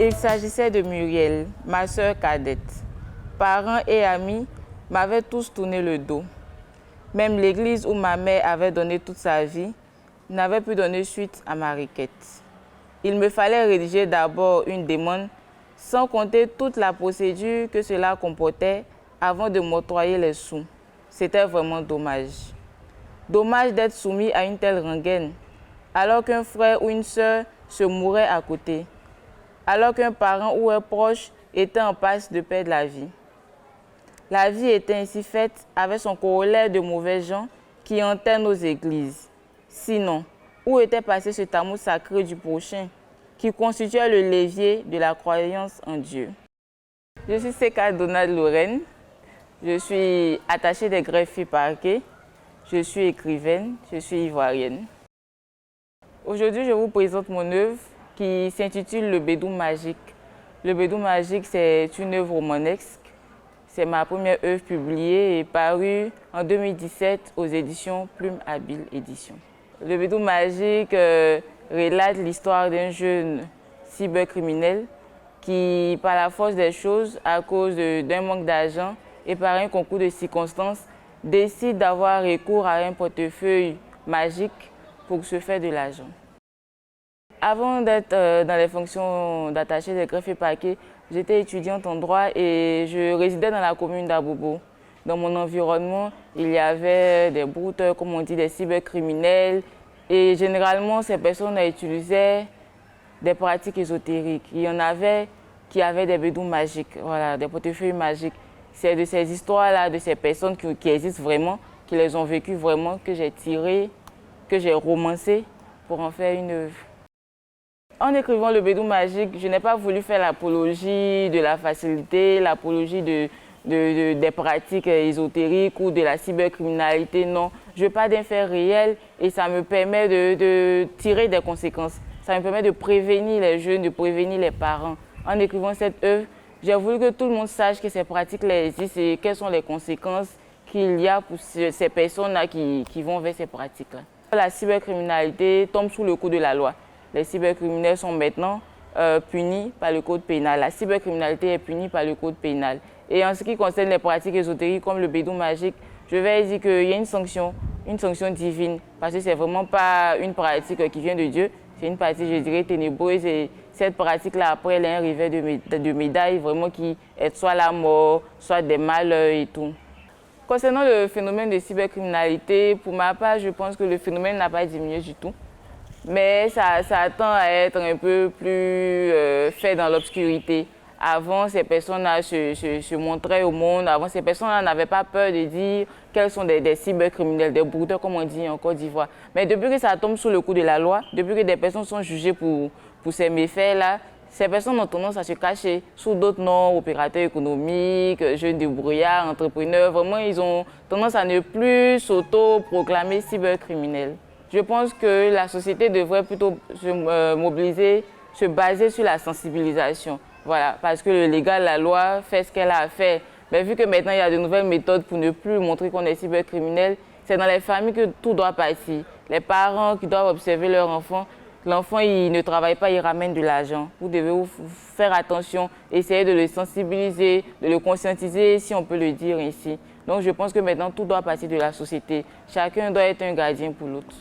Il s'agissait de Muriel, ma sœur cadette. Parents et amis m'avaient tous tourné le dos. Même l'église où ma mère avait donné toute sa vie n'avait pu donner suite à ma requête. Il me fallait rédiger d'abord une demande, sans compter toute la procédure que cela comportait avant de m'octroyer les sous. C'était vraiment dommage. Dommage d'être soumis à une telle rengaine, alors qu'un frère ou une sœur se mourait à côté, alors qu'un parent ou un proche était en passe de perdre la vie. La vie était ainsi faite avec son corollaire de mauvais gens qui hantaient nos églises. Sinon, où était passé ce amour sacré du prochain qui constituait le levier de la croyance en Dieu? Je suis Seka Donald Lorraine, je suis attachée des greffiers parquets, je suis écrivaine, je suis ivoirienne. Aujourd'hui, je vous présente mon œuvre qui s'intitule Le Bédou Magique. Le Bédou Magique, c'est une œuvre romanesque. C'est ma première œuvre publiée et parue en 2017 aux éditions Plume Habile Éditions. Le Bédou Magique relate l'histoire d'un jeune cybercriminel qui, par la force des choses, à cause d'un manque d'argent et par un concours de circonstances, décide d'avoir recours à un portefeuille magique pour se faire de l'argent. Avant d'être dans les fonctions d'attaché des greffiers parquets, j'étais étudiante en droit et je résidais dans la commune d'Abobo. Dans mon environnement, il y avait des brouteurs, comme on dit, des cybercriminels. Et généralement, ces personnes utilisaient des pratiques ésotériques. Il y en avait qui avaient des bédous magiques, voilà, des portefeuilles magiques. C'est de ces histoires-là, de ces personnes qui existent vraiment, qui les ont vécues vraiment, que j'ai tiré, que j'ai romancé pour en faire une œuvre. En écrivant Le Bédou Magique, je n'ai pas voulu faire l'apologie de la facilité, l'apologie des pratiques ésotériques ou de la cybercriminalité, non. Je veux pas d'un fait réel et ça me permet de tirer des conséquences. Ça me permet de prévenir les jeunes, de prévenir les parents. En écrivant cette œuvre, j'ai voulu que tout le monde sache que ces pratiques-là existent et quelles sont les conséquences qu'il y a pour ces personnes-là qui vont vers ces pratiques-là. La cybercriminalité tombe sous le coup de la loi. Les cybercriminels sont maintenant punis par le code pénal. La cybercriminalité est punie par le code pénal. Et en ce qui concerne les pratiques ésotériques comme le bédou magique, je vais dire qu'il y a une sanction divine. Parce que ce n'est vraiment pas une pratique qui vient de Dieu, c'est une pratique, je dirais, ténébreuse. Et cette pratique-là, après, elle est un revers de médaille vraiment qui est soit la mort, soit des malheurs et tout. Concernant le phénomène de cybercriminalité, pour ma part, je pense que le phénomène n'a pas diminué du tout. Mais ça tend à être un peu plus fait dans l'obscurité. Avant, ces personnes-là se montraient au monde. Avant, ces personnes-là n'avaient pas peur de dire qu'elles sont des cybercriminels, des brouteurs, comme on dit en Côte d'Ivoire. Mais depuis que ça tombe sous le coup de la loi, depuis que des personnes sont jugées pour ces méfaits-là, ces personnes ont tendance à se cacher sous d'autres noms, opérateurs économiques, jeunes débrouillards, entrepreneurs. Vraiment, ils ont tendance à ne plus s'auto-proclamer cybercriminels. Je pense que la société devrait plutôt se mobiliser, se baser sur la sensibilisation. Voilà, parce que le légal, la loi, fait ce qu'elle a à faire. Mais vu que maintenant, il y a de nouvelles méthodes pour ne plus montrer qu'on est cybercriminel, c'est dans les familles que tout doit passer. Les parents qui doivent observer leur enfant. L'enfant, il ne travaille pas, il ramène de l'argent. Vous devez faire attention, essayer de le sensibiliser, de le conscientiser, si on peut le dire ainsi. Donc, je pense que maintenant, tout doit passer de la société. Chacun doit être un gardien pour l'autre.